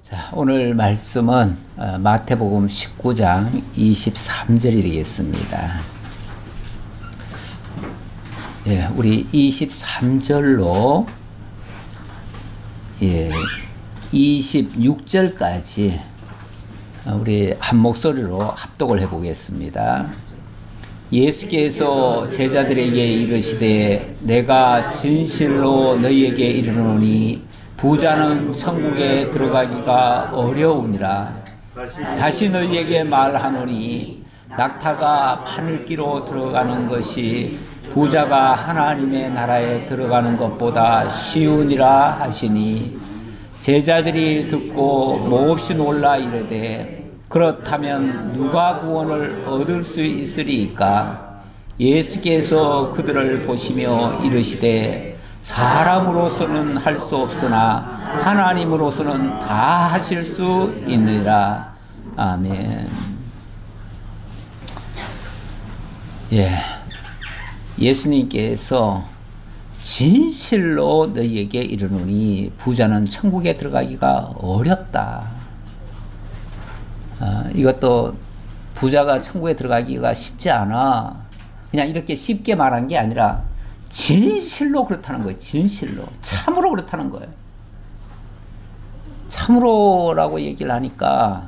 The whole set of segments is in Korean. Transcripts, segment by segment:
자, 오늘 말씀은 마태복음 19장 23절이 되겠습니다. 예, 우리 23절로 26절까지 우리 한 목소리로 합독을 해보겠습니다. 예수께서 제자들에게 이르시되 내가 진실로 너희에게 이르노니 부자는 천국에 들어가기가 어려우니라. 다시 너희에게 말하노니 낙타가 바늘기로 들어가는 것이 부자가 하나님의 나라에 들어가는 것보다 쉬우니라 하시니 제자들이 듣고 몹시 놀라 이르되 그렇다면 누가 구원을 얻을 수 있으리이까? 예수께서 그들을 보시며 이르시되 사람으로서는 할 수 없으나 하나님으로서는 다 하실 수 있느니라. 아멘. 예수님께서 진실로 너희에게 이르노니 부자는 천국에 들어가기가 어렵다. 이것도 부자가 천국에 들어가기가 쉽지 않아. 그냥 이렇게 쉽게 말한 게 아니라 진실로 그렇다는 거예요. 진실로. 참으로 그렇다는 거예요. 참으로라고 얘기를 하니까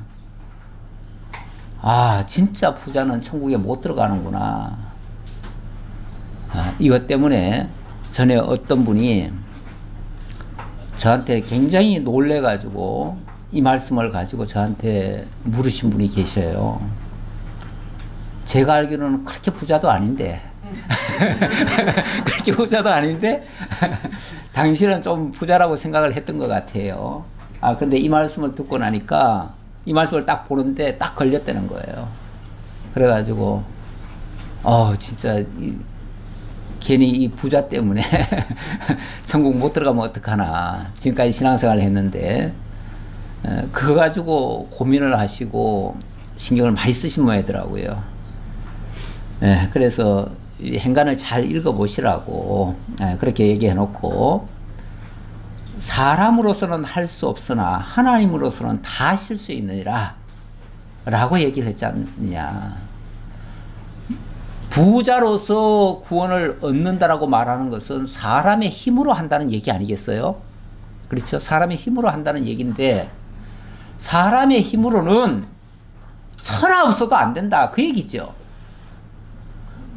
진짜 부자는 천국에 못 들어가는구나. 이것 때문에 전에 어떤 분이 저한테 굉장히 놀래가지고 이 말씀을 가지고 저한테 물으신 분이 계셔요. 제가 알기로는 그렇게 부자도 아닌데 그렇게 부자도 아닌데 당신은 좀 부자라고 생각을 했던 것 같아요. 근데 이 말씀을 듣고 나니까 이 말씀을 딱 보는데 딱 걸렸다는 거예요. 그래가지고 진짜 괜히 이 부자 때문에 천국 못 들어가면 어떡하나. 지금까지 신앙생활을 했는데 그거 가지고 고민을 하시고 신경을 많이 쓰신 모양이더라고요. 그래서 행간을 잘 읽어보시라고 그렇게 얘기해 놓고 사람으로서는 할 수 없으나 하나님으로서는 다 하실 수 있느니라 라고 얘기를 했지 않느냐. 부자로서 구원을 얻는다라고 말하는 것은 사람의 힘으로 한다는 얘기 아니겠어요? 그렇죠? 사람의 힘으로 한다는 얘기인데 사람의 힘으로는 천하 없어도 안 된다 그 얘기죠.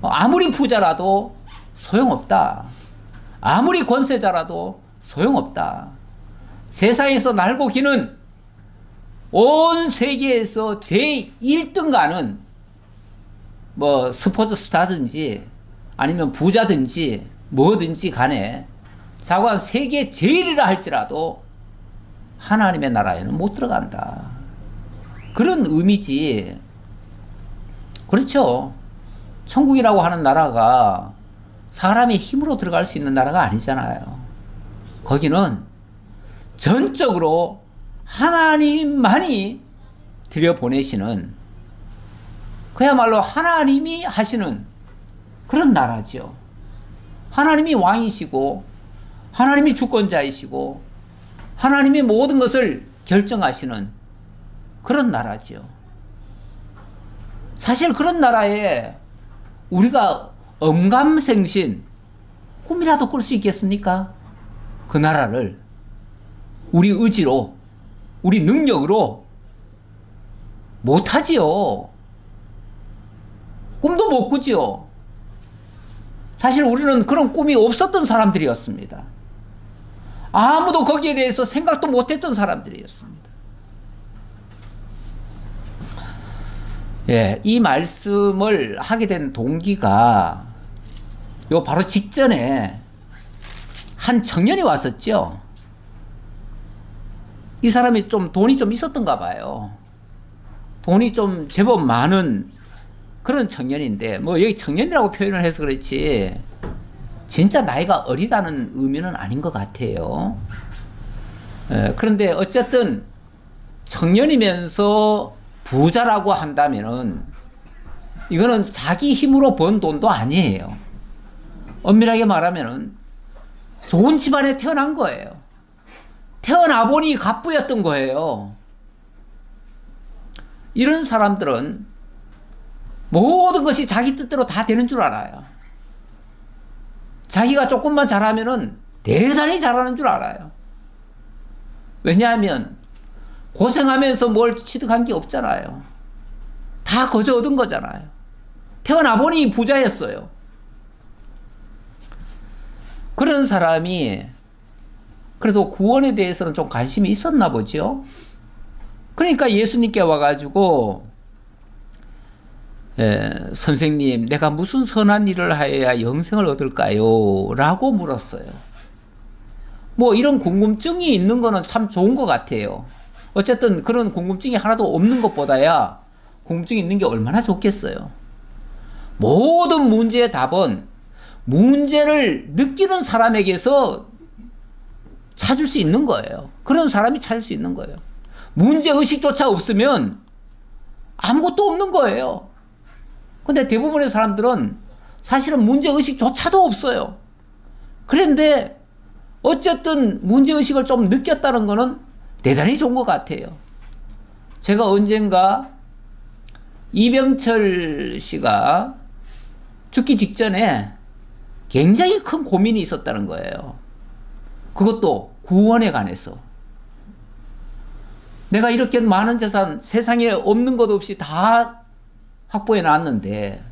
아무리 부자라도 소용없다. 아무리 권세자라도 소용없다. 세상에서 날고 기는 온 세계에서 제1등가는 스포츠 스타든지 아니면 부자든지 뭐든지 간에 자관 세계 제일이라 할지라도 하나님의 나라에는 못 들어간다. 그런 의미지. 그렇죠? 천국이라고 하는 나라가 사람의 힘으로 들어갈 수 있는 나라가 아니잖아요. 거기는 전적으로 하나님만이 들여보내시는 그야말로 하나님이 하시는 그런 나라죠. 하나님이 왕이시고 하나님이 주권자이시고 하나님이 모든 것을 결정하시는 그런 나라죠. 사실 그런 나라에 우리가 엄감생신 꿈이라도 꿀 수 있겠습니까? 그 나라를 우리 의지로 우리 능력으로 못하지요. 꿈도 못 꾸지요. 사실 우리는 그런 꿈이 없었던 사람들이었습니다. 아무도 거기에 대해서 생각도 못했던 사람들이었습니다. 이 말씀을 하게 된 동기가 바로 직전에 한 청년이 왔었죠. 이 사람이 돈이 좀 있었던가 봐요. 돈이 좀 제법 많은 그런 청년인데 여기 청년이라고 표현을 해서 그렇지 진짜 나이가 어리다는 의미는 아닌 것 같아요. 그런데 어쨌든 청년이면서 부자라고 한다면은 이거는 자기 힘으로 번 돈도 아니에요. 엄밀하게 말하면은 좋은 집안에 태어난 거예요. 태어나 보니 갑부였던 거예요. 이런 사람들은 모든 것이 자기 뜻대로 다 되는 줄 알아요. 자기가 조금만 잘하면은 대단히 잘하는 줄 알아요. 왜냐하면 고생하면서 뭘 취득한 게 없잖아요. 다 거저 얻은 거잖아요. 태어나 보니 부자였어요. 그런 사람이 그래도 구원에 대해서는 좀 관심이 있었나 보죠. 그러니까 예수님께 와가지고 선생님, 내가 무슨 선한 일을 하여야 영생을 얻을까요? 라고 물었어요. 뭐 이런 궁금증이 있는 거는 참 좋은 것 같아요. 어쨌든 그런 궁금증이 하나도 없는 것보다야 궁금증이 있는 게 얼마나 좋겠어요. 모든 문제의 답은 문제를 느끼는 사람에게서 찾을 수 있는 거예요. 그런 사람이 찾을 수 있는 거예요. 문제의식조차 없으면 아무것도 없는 거예요. 근데 대부분의 사람들은 사실은 문제의식조차도 없어요. 그런데 어쨌든 문제의식을 좀 느꼈다는 거는 대단히 좋은 것 같아요. 제가 언젠가 이병철 씨가 죽기 직전에 굉장히 큰 고민이 있었다는 거예요. 그것도 구원에 관해서. 내가 이렇게 많은 재산, 세상에 없는 것 없이 다 확보해 놨는데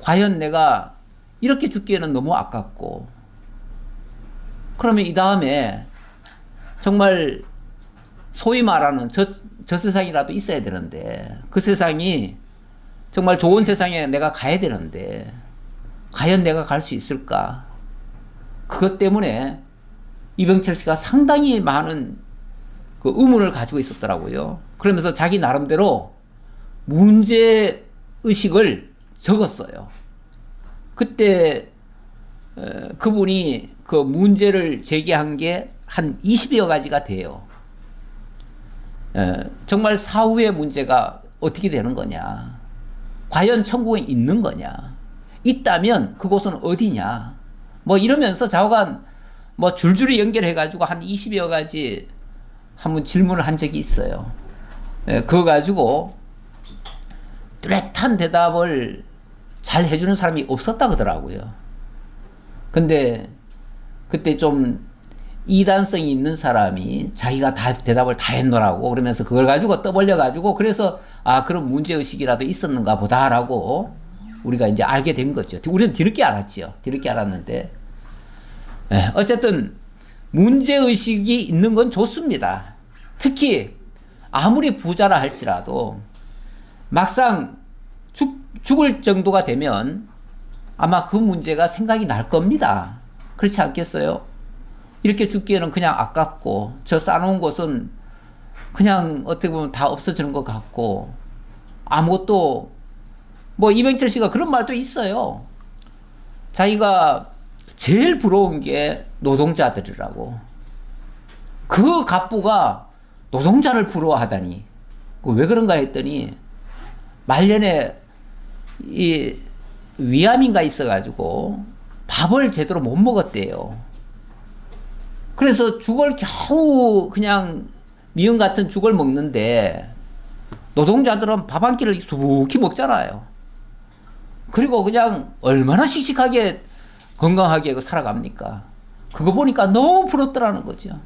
과연 내가 이렇게 죽기에는 너무 아깝고, 그러면 이 다음에 정말 소위 말하는 저 세상이라도 있어야 되는데, 그 세상이 정말 좋은 세상에 내가 가야 되는데 과연 내가 갈 수 있을까? 그것 때문에 이병철 씨가 상당히 많은 그 의문을 가지고 있었더라고요. 그러면서 자기 나름대로 문제의식을 적었어요. 그때 그분이 그 문제를 제기한 게 한 20여 가지가 돼요. 정말 사후의 문제가 어떻게 되는 거냐? 과연 천국에 있는 거냐? 있다면 그곳은 어디냐? 뭐 이러면서 좌우간 뭐 줄줄이 연결해가지고 한 20여 가지 한번 질문을 한 적이 있어요. 그거 가지고 뚜렷한 대답을 잘 해주는 사람이 없었다 그러더라고요. 근데 그때 좀 이단성이 있는 사람이 자기가 다 대답을 다 했노라고 그러면서 그걸 가지고 떠벌려가지고, 그래서 아, 그런 문제의식이라도 있었는가 보다라고 우리가 이제 알게 된 거죠. 우리는 뒤늦게 알았죠. 뒤늦게 알았는데. 어쨌든 문제의식이 있는 건 좋습니다. 특히 아무리 부자라 할지라도 막상 죽을 정도가 되면 아마 그 문제가 생각이 날 겁니다. 그렇지 않겠어요? 이렇게 죽기에는 그냥 아깝고, 저 쌓아놓은 것은 그냥 어떻게 보면 다 없어지는 것 같고, 아무것도, 뭐 이병철 씨가 그런 말도 있어요. 자기가 제일 부러운 게 노동자들이라고. 그 갑부가 노동자를 부러워하다니. 왜 그런가 했더니 말년에 이 위암인가 있어가지고 밥을 제대로 못 먹었대요. 그래서 죽을 겨우 그냥 미음 같은 죽을 먹는데 노동자들은 밥 한 끼를 수북히 먹잖아요. 그리고 그냥 얼마나 씩씩하게 건강하게 살아갑니까? 그거 보니까 너무 부럽더라는 거죠.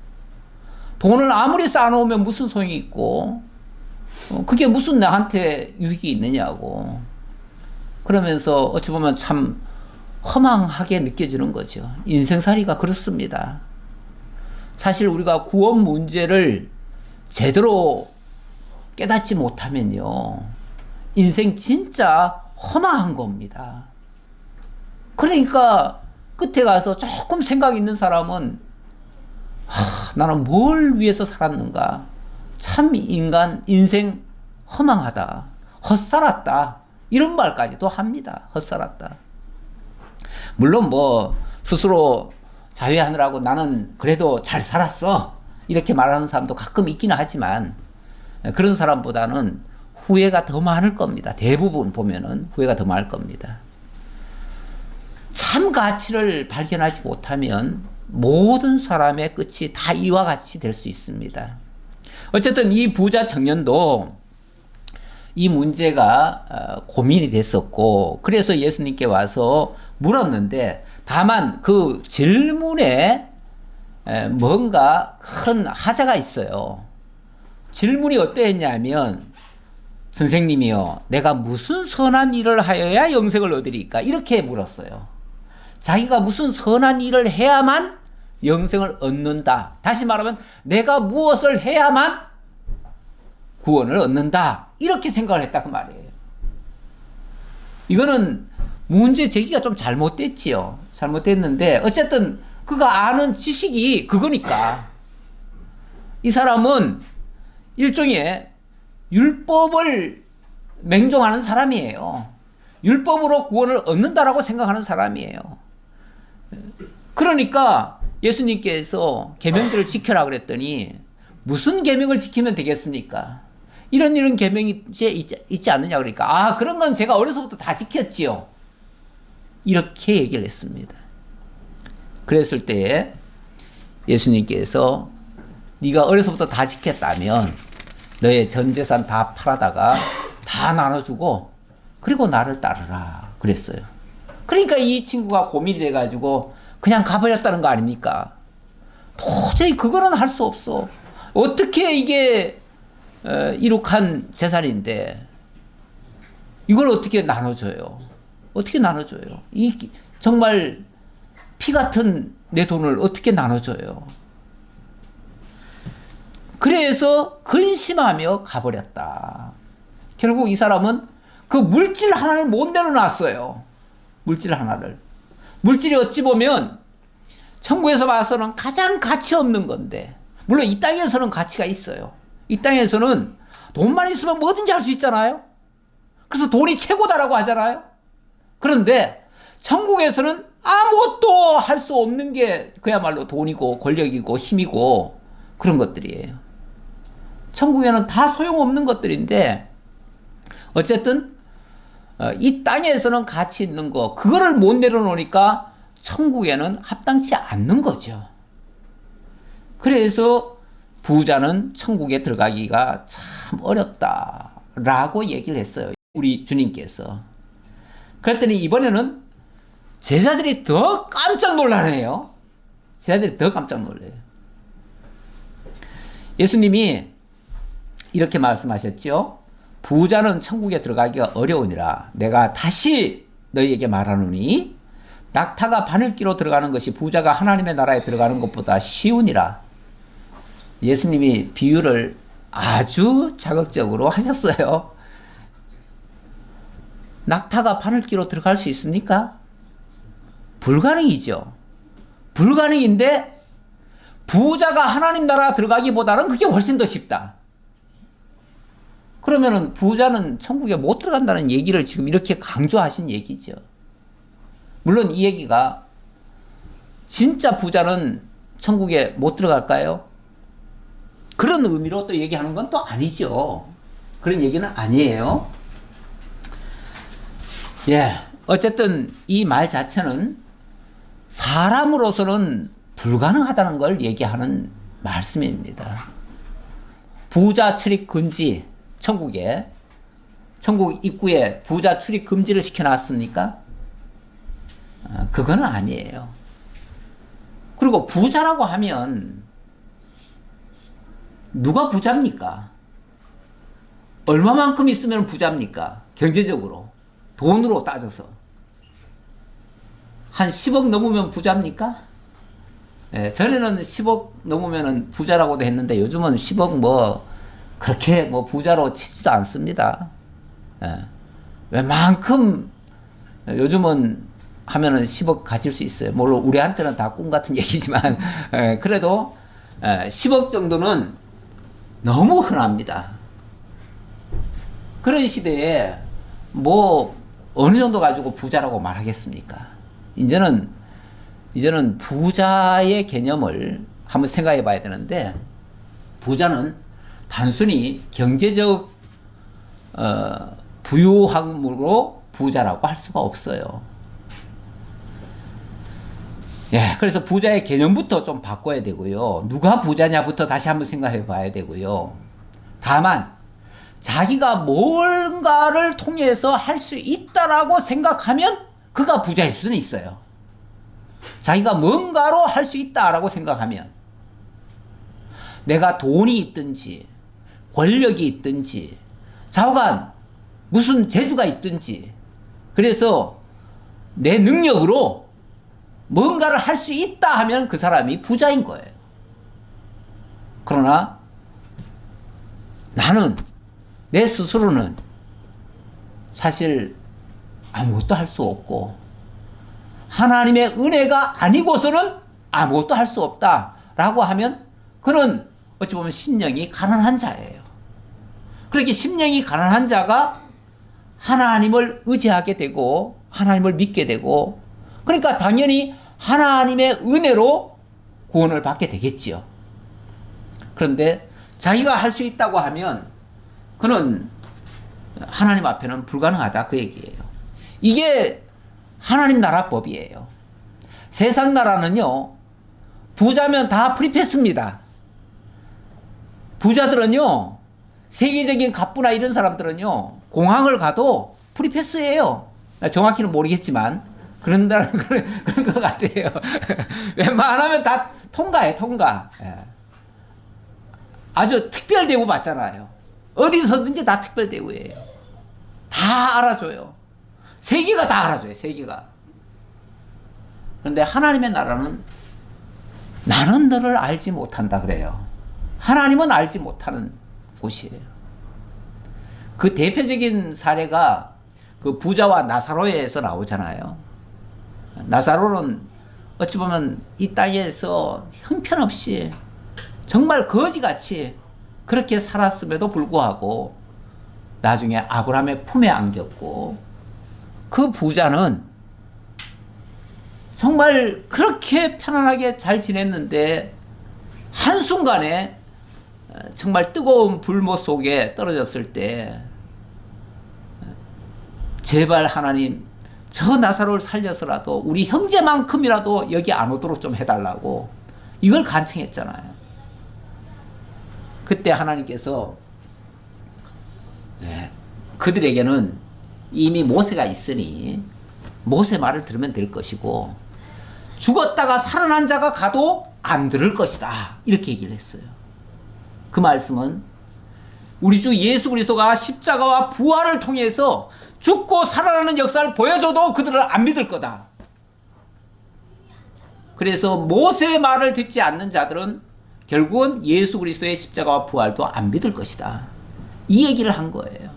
돈을 아무리 쌓아놓으면 무슨 소용이 있고, 그게 무슨 나한테 유익이 있느냐고. 그러면서 어찌 보면 참 허망하게 느껴지는 거죠. 인생살이가 그렇습니다. 사실 우리가 구원 문제를 제대로 깨닫지 못하면요, 인생 진짜 허망한 겁니다. 그러니까 끝에 가서 조금 생각 있는 사람은 나는 뭘 위해서 살았는가, 참 인생 허망하다, 헛살았다, 이런 말까지도 합니다. 헛살았다. 물론 뭐 스스로 자회하느라고 나는 그래도 잘 살았어 이렇게 말하는 사람도 가끔 있기는 하지만, 그런 사람보다는 후회가 더 많을 겁니다. 대부분 보면은 후회가 더 많을 겁니다. 참 가치를 발견하지 못하면 모든 사람의 끝이 다 이와 같이 될 수 있습니다. 어쨌든 이 부자 청년도 이 문제가 고민이 됐었고, 그래서 예수님께 와서 물었는데, 다만 그 질문에 뭔가 큰 하자가 있어요. 질문이 어떠했냐면, 선생님이요, 내가 무슨 선한 일을 하여야 영생을 얻으리까? 이렇게 물었어요. 자기가 무슨 선한 일을 해야만 영생을 얻는다. 다시 말하면 내가 무엇을 해야만 구원을 얻는다. 이렇게 생각을 했다 그 말이에요. 이거는 문제 제기가 좀 잘못됐지요. 잘못됐는데 어쨌든 그가 아는 지식이 그거니까. 이 사람은 일종의 율법을 맹종하는 사람이에요. 율법으로 구원을 얻는다라고 생각하는 사람이에요. 그러니까 예수님께서 계명들을 지켜라 그랬더니 무슨 계명을 지키면 되겠습니까? 이런 계명이 있지 않느냐 그러니까, 아, 그런 건 제가 어려서부터 다 지켰지요. 이렇게 얘기를 했습니다. 그랬을 때 예수님께서 네가 어려서부터 다 지켰다면 너의 전 재산 다 팔아다가 다 나눠주고 그리고 나를 따르라 그랬어요. 그러니까 이 친구가 고민이 돼가지고 그냥 가버렸다는 거 아닙니까? 도저히 그거는 할 수 없어. 어떻게 이게 이룩한 재산인데 이걸 어떻게 나눠줘요? 어떻게 나눠줘요? 이 정말 피 같은 내 돈을 어떻게 나눠줘요? 그래서 근심하며 가버렸다. 결국 이 사람은 그 물질 하나를 못 내려놨어요. 물질 하나를. 물질이 어찌 보면 천국에서 봐서는 가장 가치 없는 건데, 물론 이 땅에서는 가치가 있어요. 이 땅에서는 돈만 있으면 뭐든지 할 수 있잖아요. 그래서 돈이 최고다라고 하잖아요. 그런데 천국에서는 아무것도 할 수 없는 게 그야말로 돈이고 권력이고 힘이고 그런 것들이에요. 천국에는 다 소용없는 것들인데 어쨌든 이 땅에서는 가치 있는 거, 그거를 못 내려놓으니까 천국에는 합당치 않는 거죠. 그래서 부자는 천국에 들어가기가 참 어렵다라고 얘기를 했어요. 우리 주님께서. 그랬더니 이번에는 제자들이 더 깜짝 놀라네요. 제자들이 더 깜짝 놀래요. 예수님이 이렇게 말씀하셨죠. 부자는 천국에 들어가기가 어려우니라. 내가 다시 너희에게 말하노니 낙타가 바늘기로 들어가는 것이 부자가 하나님의 나라에 들어가는 것보다 쉬우니라. 예수님이 비유를 아주 자극적으로 하셨어요. 낙타가 바늘기로 들어갈 수 있습니까? 불가능이죠. 불가능인데 부자가 하나님 나라 들어가기보다는 그게 훨씬 더 쉽다. 그러면은 부자는 천국에 못 들어간다는 얘기를 지금 이렇게 강조하신 얘기죠. 물론 이 얘기가 진짜 부자는 천국에 못 들어갈까요? 그런 의미로 또 얘기하는 건 또 아니죠. 그런 얘기는 아니에요. 예, 어쨌든 이 말 자체는 사람으로서는 불가능하다는 걸 얘기하는 말씀입니다. 부자 출입 금지, 천국에, 천국 입구에 부자 출입 금지를 시켜놨습니까? 그거는 아니에요. 그리고 부자라고 하면 누가 부자입니까? 얼마만큼 있으면 부자입니까? 경제적으로, 돈으로 따져서. 한 10억 넘으면 부자입니까? 예, 전에는 10억 넘으면 부자라고도 했는데 요즘은 10억 뭐 그렇게 뭐 부자로 치지도 않습니다. 예, 웬만큼 요즘은 하면은 10억 가질 수 있어요. 물론 우리한테는 다 꿈 같은 얘기지만 예, 그래도 10억 정도는 너무 흔합니다. 그런 시대에 뭐 어느 정도 가지고 부자라고 말하겠습니까? 이제는 부자의 개념을 한번 생각해 봐야 되는데, 부자는 단순히 경제적 부유함으로 부자라고 할 수가 없어요. 예, 그래서 부자의 개념부터 좀 바꿔야 되고요. 누가 부자냐부터 다시 한번 생각해 봐야 되고요. 다만 자기가 뭔가를 통해서 할 수 있다라고 생각하면 그가 부자일 수는 있어요. 자기가 뭔가로 할 수 있다라고 생각하면 내가 돈이 있든지 권력이 있든지 좌우간 무슨 재주가 있든지 그래서 내 능력으로 뭔가를 할 수 있다 하면 그 사람이 부자인 거예요. 그러나 나는 내 스스로는 사실 아무것도 할 수 없고 하나님의 은혜가 아니고서는 아무것도 할 수 없다라고 하면 그는 어찌 보면 심령이 가난한 자예요. 그렇게 심령이 가난한 자가 하나님을 의지하게 되고 하나님을 믿게 되고 그러니까 당연히 하나님의 은혜로 구원을 받게 되겠지요. 그런데 자기가 할 수 있다고 하면 그는 하나님 앞에는 불가능하다 그 얘기예요. 이게 하나님 나라 법이에요. 세상 나라는요 부자면 다 프리패스입니다. 부자들은요 세계적인 갑부나 이런 사람들은요 공항을 가도 프리패스예요. 정확히는 모르겠지만 그런 것 같아요. 웬만하면 다 통과해 통과. 예. 아주 특별 대우 받잖아요. 어디서든지 다 특별 대우예요. 다 알아줘요. 세계가 다 알아줘요. 세계가. 그런데 하나님의 나라는 나는 너를 알지 못한다 그래요. 하나님은 알지 못하는 곳이에요. 그 대표적인 사례가 그 부자와 나사로에서 나오잖아요. 나사로는 어찌 보면 이 땅에서 형편없이 정말 거지같이 그렇게 살았음에도 불구하고 나중에 아브라함의 품에 안겼고 그 부자는 정말 그렇게 편안하게 잘 지냈는데 한순간에 정말 뜨거운 불못 속에 떨어졌을 때 제발 하나님 저 나사로를 살려서라도 우리 형제만큼이라도 여기 안 오도록 좀 해달라고 이걸 간청했잖아요. 그때 하나님께서 그들에게는 이미 모세가 있으니 모세 말을 들으면 될 것이고 죽었다가 살아난 자가 가도 안 들을 것이다 이렇게 얘기를 했어요. 그 말씀은 우리 주 예수 그리스도가 십자가와 부활을 통해서 죽고 살아나는 역사를 보여줘도 그들은 안 믿을 거다. 그래서 모세의 말을 듣지 않는 자들은 결국은 예수 그리스도의 십자가와 부활도 안 믿을 것이다. 이 얘기를 한 거예요.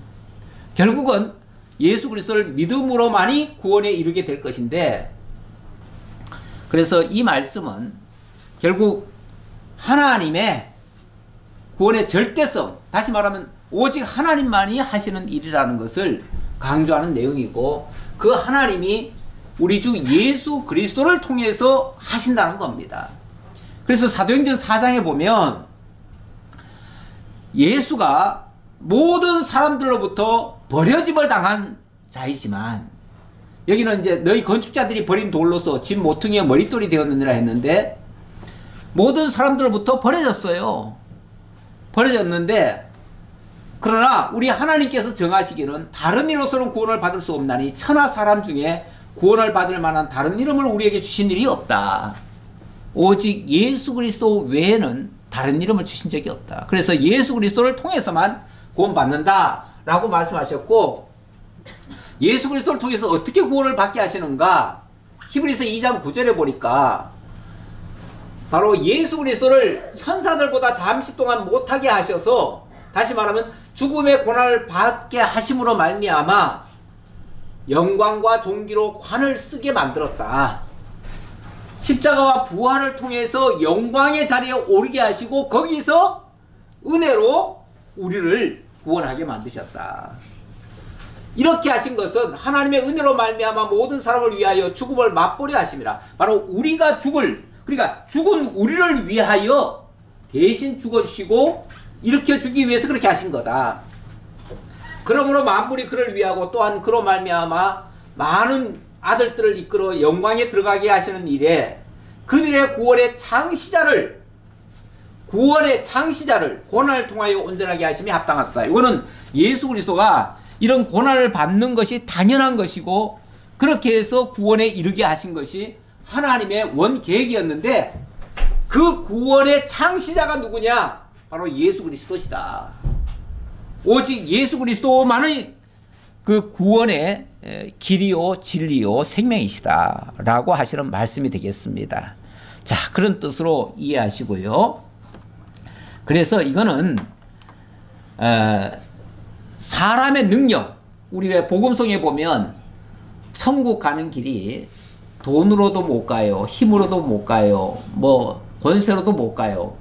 결국은 예수 그리스도를 믿음으로만이 구원에 이르게 될 것인데 그래서 이 말씀은 결국 하나님의 구원의 절대성, 다시 말하면 오직 하나님만이 하시는 일이라는 것을 강조하는 내용이고 그 하나님이 우리 주 예수 그리스도를 통해서 하신다는 겁니다. 그래서 사도행전 4장에 보면 예수가 모든 사람들로부터 버려짐을 당한 자이지만 여기는 이제 너희 건축자들이 버린 돌로서 집 모퉁이의 머릿돌이 되었느니라 했는데 모든 사람들로부터 버려졌어요. 버려졌는데 그러나 우리 하나님께서 정하시기는 다른 이로서는 구원을 받을 수 없나니 천하 사람 중에 구원을 받을 만한 다른 이름을 우리에게 주신 일이 없다. 오직 예수 그리스도 외에는 다른 이름을 주신 적이 없다. 그래서 예수 그리스도를 통해서만 구원받는다 라고 말씀하셨고 예수 그리스도를 통해서 어떻게 구원을 받게 하시는가 히브리서 2장 9절에 보니까 바로 예수 그리스도를 천사들보다 잠시 동안 못하게 하셔서 다시 말하면 죽음의 고난을 받게 하심으로 말미암아 영광과 존귀로 관을 쓰게 만들었다. 십자가와 부활을 통해서 영광의 자리에 오르게 하시고 거기서 은혜로 우리를 구원하게 만드셨다. 이렇게 하신 것은 하나님의 은혜로 말미암아 모든 사람을 위하여 죽음을 맛보려 하심이라. 바로 우리가 그러니까 죽은 우리를 위하여 대신 죽어주시고 일으켜주기 위해서 그렇게 하신 거다. 그러므로 만물이 그를 위하고 또한 그로 말미암아 많은 아들들을 이끌어 영광에 들어가게 하시는 일에 그들의 구원의 창시자를 고난을 통하여 온전하게 하심이 합당하다. 이거는 예수 그리스도가 이런 고난을 받는 것이 당연한 것이고 그렇게 해서 구원에 이르게 하신 것이 하나님의 원계획이었는데 그 구원의 창시자가 누구냐? 바로 예수 그리스도시다. 오직 예수 그리스도만의 그 구원의 길이요 진리요 생명이시다 라고 하시는 말씀이 되겠습니다. 자, 그런 뜻으로 이해하시고요. 그래서 이거는 사람의 능력, 우리 왜 복음성에 보면 천국 가는 길이 돈으로도 못 가요, 힘으로도 못 가요, 뭐 권세로도 못 가요,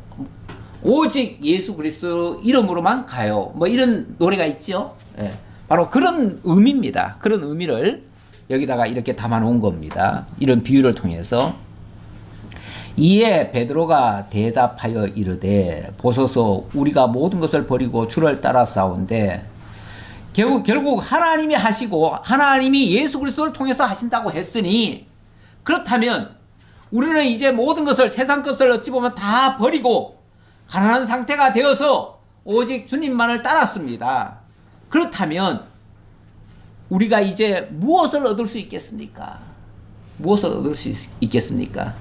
오직 예수 그리스도 이름으로만 가요, 뭐 이런 노래가 있죠. 예, 바로 그런 의미입니다. 그런 의미를 여기다가 이렇게 담아 놓은 겁니다. 이런 비유를 통해서. 이에 베드로가 대답하여 이르되 보소서 우리가 모든 것을 버리고 주를 따라 싸운데 결국 하나님이 하시고 하나님이 예수 그리스도를 통해서 하신다고 했으니 그렇다면 우리는 이제 모든 것을 세상 것을 어찌 보면 다 버리고 가난한 상태가 되어서 오직 주님만을 따랐습니다. 그렇다면 우리가 이제 무엇을 얻을 수 있겠습니까? 무엇을 얻을 수 있겠습니까?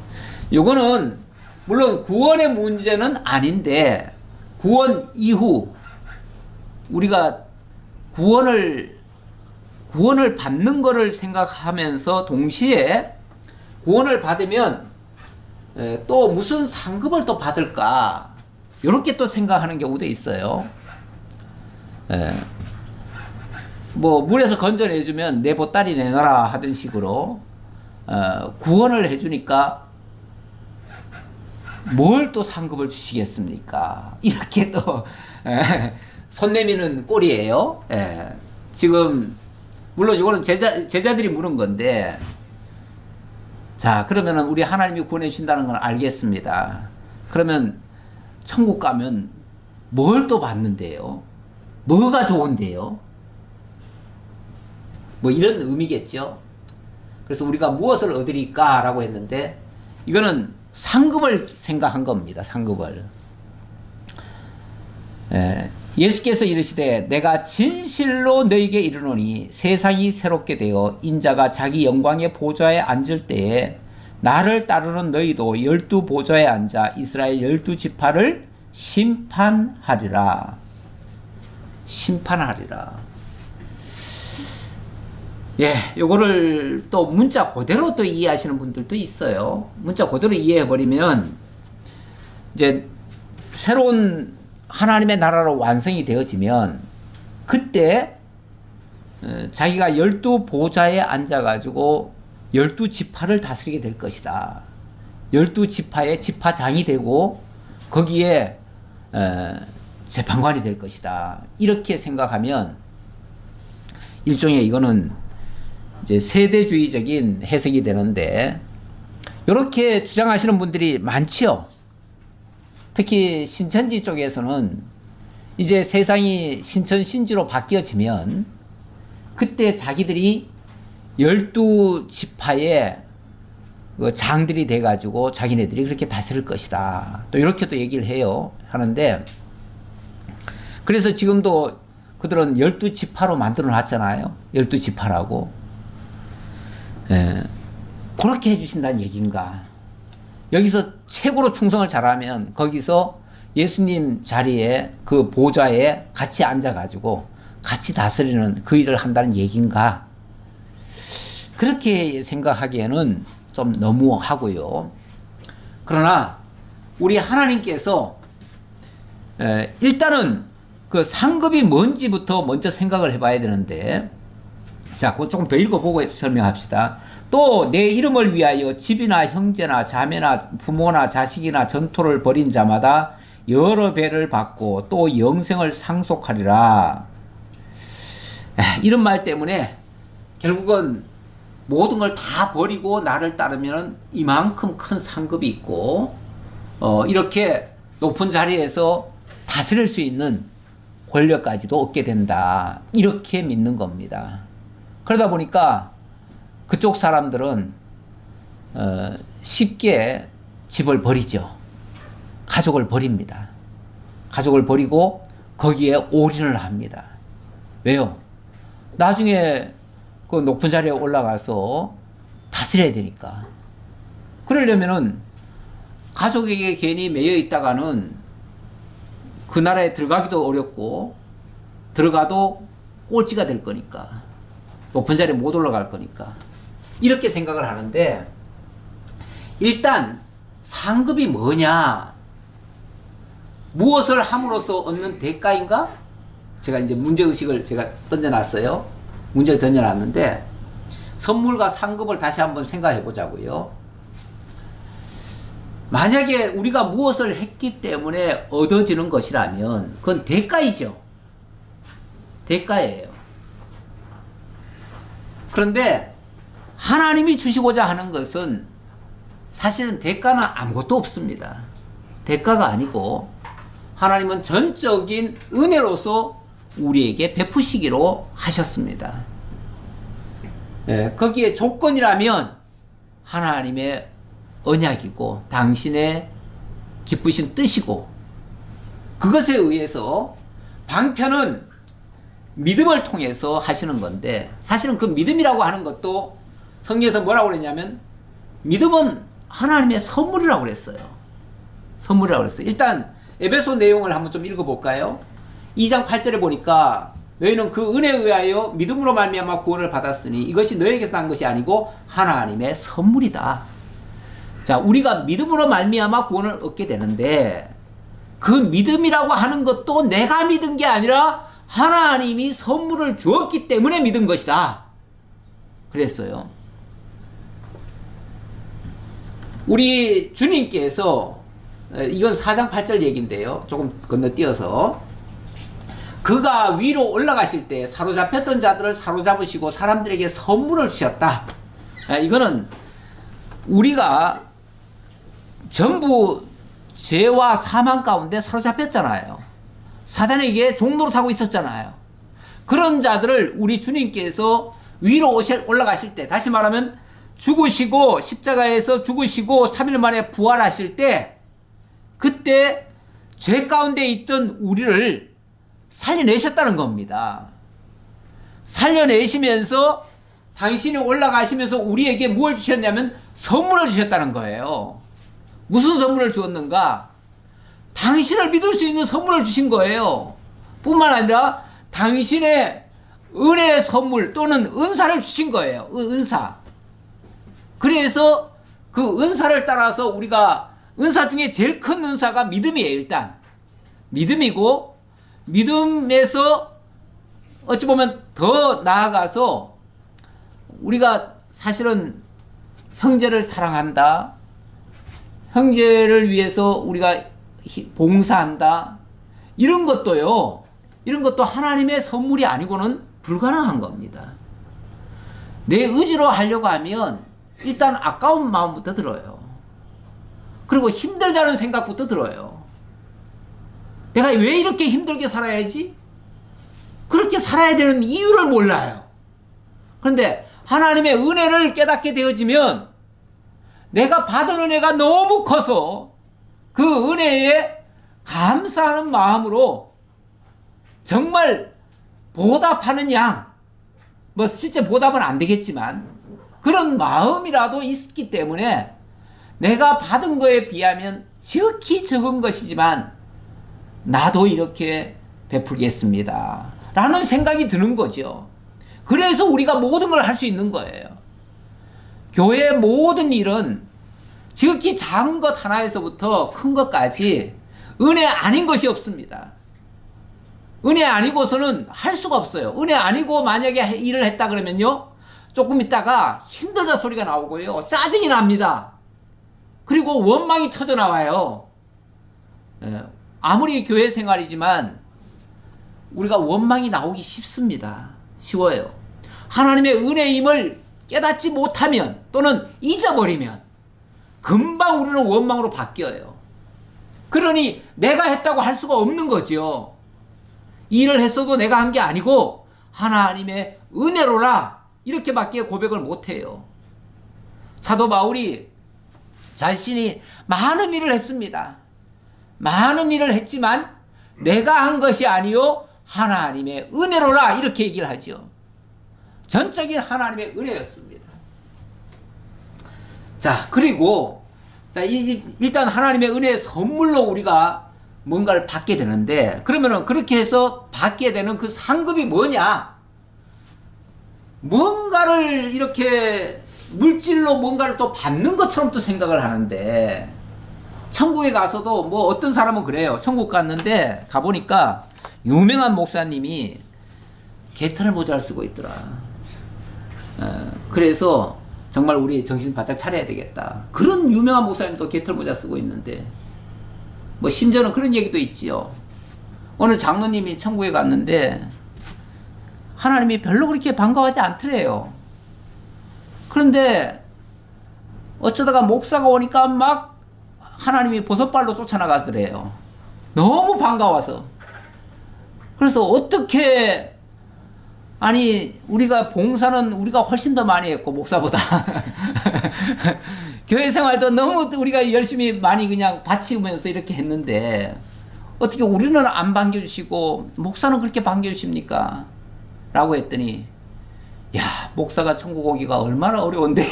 요거는 물론 구원의 문제는 아닌데 구원 이후 우리가 구원을 받는 것을 생각하면서 동시에 구원을 받으면 또 무슨 상급을 또 받을까 이렇게 또 생각하는 경우도 있어요. 뭐 물에서 건져내주면 내 보따리 내놔라 하던 식으로 구원을 해주니까 뭘 또 상급을 주시겠습니까? 이렇게 또 손 내미는 꼴이에요. 지금 물론 이거는 제자들이 물은 건데, 자 그러면은 우리 하나님이 구원해 주신다는 건 알겠습니다. 그러면 천국 가면 뭘 또 받는데요? 뭐가 좋은데요? 뭐 이런 의미겠죠. 그래서 우리가 무엇을 얻으리까라고 했는데 이거는 상급을 생각한 겁니다. 상급을. 예수께서 이르시되 내가 진실로 너희에게 이르노니 세상이 새롭게 되어 인자가 자기 영광의 보좌에 앉을 때에 나를 따르는 너희도 12 보좌에 앉아 이스라엘 12지파를 심판하리라. 심판하리라. 예, 요거를 또 문자 그대로 또 이해하시는 분들도 있어요. 문자 그대로 이해해버리면 이제 새로운 하나님의 나라로 완성이 되어지면 그때 자기가 12 보좌에 앉아가지고 12지파를 다스리게 될 것이다. 12지파의 지파장이 되고 거기에 재판관이 될 것이다. 이렇게 생각하면 일종의 이거는 이제 세대주의적인 해석이 되는데 이렇게 주장하시는 분들이 많지요. 특히 신천지 쪽에서는 이제 세상이 신천신지로 바뀌어지면 그때 자기들이 12지파의 그 장들이 돼가지고 자기네들이 그렇게 다스릴 것이다. 또 이렇게도 얘기를 해요. 하는데 그래서 지금도 그들은 12지파로 만들어 놨잖아요. 12지파라고. 그렇게 해주신다는 얘기인가. 여기서 최고로 충성을 잘하면 거기서 예수님 자리에 그 보좌에 같이 앉아가지고 같이 다스리는 그 일을 한다는 얘기인가. 그렇게 생각하기에는 좀 너무하고요. 그러나 우리 하나님께서 일단은 그 상급이 뭔지부터 먼저 생각을 해봐야 되는데, 자, 그거 조금 더 읽어보고 설명합시다. 또 내 이름을 위하여 집이나 형제나 자매나 부모나 자식이나 전토를 벌인 자마다 여러 배를 받고 또 영생을 상속하리라. 이런 말 때문에 결국은 모든 걸 다 버리고 나를 따르면 이만큼 큰 상급이 있고 이렇게 높은 자리에서 다스릴 수 있는 권력까지도 얻게 된다. 이렇게 믿는 겁니다. 그러다 보니까 그쪽 사람들은 쉽게 집을 버리죠. 가족을 버립니다. 가족을 버리고 거기에 올인을 합니다. 왜요? 나중에 그 높은 자리에 올라가서 다스려야 되니까. 그러려면은 가족에게 괜히 매여 있다가는 그 나라에 들어가기도 어렵고 들어가도 꼴찌가 될 거니까. 높은 자리에 못 올라갈 거니까. 이렇게 생각을 하는데 일단 상급이 뭐냐? 무엇을 함으로써 얻는 대가인가? 제가 이제 문제의식을 제가 던져놨어요. 문제를 던져놨는데 선물과 상급을 다시 한번 생각해 보자고요. 만약에 우리가 무엇을 했기 때문에 얻어지는 것이라면 그건 대가이죠. 대가예요. 그런데 하나님이 주시고자 하는 것은 사실은 대가는 아무것도 없습니다. 대가가 아니고 하나님은 전적인 은혜로서 우리에게 베푸시기로 하셨습니다. 거기에 조건이라면 하나님의 언약이고 당신의 기쁘신 뜻이고 그것에 의해서 방편은 믿음을 통해서 하시는 건데 사실은 그 믿음이라고 하는 것도 성경에서 뭐라고 그랬냐면 믿음은 하나님의 선물이라고 그랬어요. 선물이라고 그랬어요. 일단 에베소 내용을 한번 좀 읽어볼까요? 2장 8절에 보니까 너희는 그 은혜에 의하여 믿음으로 말미암아 구원을 받았으니 이것이 너희에게서 난 것이 아니고 하나님의 선물이다. 자, 우리가 믿음으로 말미암아 구원을 얻게 되는데 그 믿음이라고 하는 것도 내가 믿은 게 아니라 하나님이 선물을 주었기 때문에 믿은 것이다. 그랬어요. 우리 주님께서 이건 4장 8절 얘기인데요. 조금 건너뛰어서 그가 위로 올라가실 때 사로잡혔던 자들을 사로잡으시고 사람들에게 선물을 주셨다. 이거는 우리가 전부 죄와 사망 가운데 사로잡혔잖아요. 사단에게 종노릇하고 있었잖아요. 그런 자들을 우리 주님께서 위로 올라가실 때 다시 말하면 죽으시고 십자가에서 죽으시고 3일 만에 부활하실 때 그때 죄 가운데 있던 우리를 살려내셨다는 겁니다. 살려내시면서 당신이 올라가시면서 우리에게 무엇을 주셨냐면 선물을 주셨다는 거예요. 무슨 선물을 주었는가? 당신을 믿을 수 있는 선물을 주신 거예요. 뿐만 아니라 당신의 은혜의 선물 또는 은사를 주신 거예요. 은사. 그래서 그 은사를 따라서 우리가 은사 중에 제일 큰 은사가 믿음이에요. 일단 믿음이고 믿음에서 어찌 보면 더 나아가서 우리가 사실은 형제를 사랑한다. 형제를 위해서 우리가 봉사한다. 이런 것도요. 이런 것도 하나님의 선물이 아니고는 불가능한 겁니다. 내 의지로 하려고 하면 일단 아까운 마음부터 들어요. 그리고 힘들다는 생각부터 들어요. 내가 왜 이렇게 힘들게 살아야지? 그렇게 살아야 되는 이유를 몰라요. 그런데 하나님의 은혜를 깨닫게 되어지면 내가 받은 은혜가 너무 커서 그 은혜에 감사하는 마음으로 정말 보답하는 양, 뭐 실제 보답은 안 되겠지만 그런 마음이라도 있기 때문에 내가 받은 거에 비하면 지극히 적은 것이지만 나도 이렇게 베풀겠습니다. 라는 생각이 드는 거죠. 그래서 우리가 모든 걸 할 수 있는 거예요. 교회의 모든 일은 지극히 작은 것 하나에서부터 큰 것까지 은혜 아닌 것이 없습니다. 은혜 아니고서는 할 수가 없어요. 은혜 아니고 만약에 일을 했다 그러면요. 조금 있다가 힘들다 소리가 나오고요. 짜증이 납니다. 그리고 원망이 터져 나와요. 아무리 교회 생활이지만 우리가 원망이 나오기 쉽습니다. 쉬워요. 하나님의 은혜임을 깨닫지 못하면 또는 잊어버리면 금방 우리는 원망으로 바뀌어요. 그러니 내가 했다고 할 수가 없는 거죠. 일을 했어도 내가 한 게 아니고 하나님의 은혜로라 이렇게밖에 고백을 못해요. 사도 바울이 자신이 많은 일을 했습니다. 많은 일을 했지만 내가 한 것이 아니요 하나님의 은혜로라 이렇게 얘기를 하죠. 전적인 하나님의 은혜였습니다. 자, 그리고 일단 하나님의 은혜의 선물로 우리가 뭔가를 받게 되는데, 그러면은 그렇게 해서 받게 되는 그 상급이 뭐냐? 뭔가를 이렇게 물질로 뭔가를 또 받는 것처럼 또 생각을 하는데, 천국에 가서도 뭐 어떤 사람은 그래요. 천국 갔는데 가보니까 유명한 목사님이 개털 모자를 쓰고 있더라. 그래서 정말 우리 정신 바짝 차려야 되겠다. 그런 유명한 목사님도 개털 모자 쓰고 있는데, 뭐 심지어는 그런 얘기도 있지요. 어느 장로님이 천국에 갔는데 하나님이 별로 그렇게 반가워하지 않더래요. 그런데 어쩌다가 목사가 오니까 막 하나님이 버섯발로 쫓아나가더래요. 너무 반가워서. 그래서 어떻게, 아니 우리가 봉사는 우리가 훨씬 더 많이 했고 목사보다 교회 생활도 너무 우리가 열심히 많이 그냥 바치면서 이렇게 했는데 어떻게 우리는 안 반겨주시고 목사는 그렇게 반겨주십니까? 라고 했더니, 야, 목사가 천국 오기가 얼마나 어려운데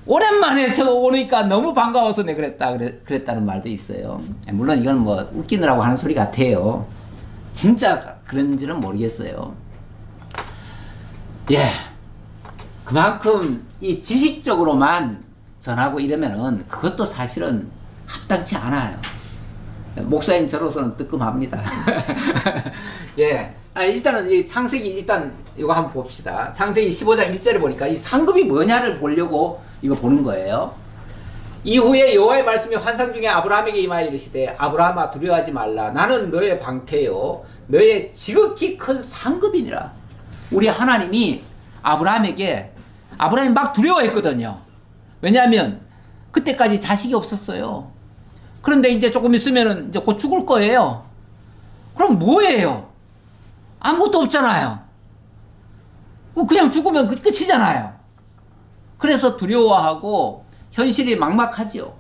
오랜만에 저 오니까 너무 반가워서 내가 그랬다는 말도 있어요. 물론 이건 뭐 웃기느라고 하는 소리 같아요. 진짜 그런지는 모르겠어요. 예, 그만큼 이 지식적으로만 전하고 이러면은 그것도 사실은 합당치 않아요. 목사인 저로서는 뜨끔합니다. 예, 일단은 이 창세기 일단 이거 한번 봅시다. 창세기 15장 1절에 보니까 이 상급이 뭐냐를 보려고 이거 보는 거예요. 이후에 여호와의 말씀이 환상 중에 아브라함에게 임하여 이르시되, 아브라함아 두려워하지 말라. 나는 너의 방패요 너의 지극히 큰 상급이니라. 우리 하나님이 아브라함이 막 두려워했거든요. 왜냐하면 그때까지 자식이 없었어요. 그런데 이제 조금 있으면은 이제 곧 죽을 거예요. 그럼 뭐예요? 아무것도 없잖아요. 그냥 죽으면 끝이잖아요. 그래서 두려워하고 현실이 막막하지요.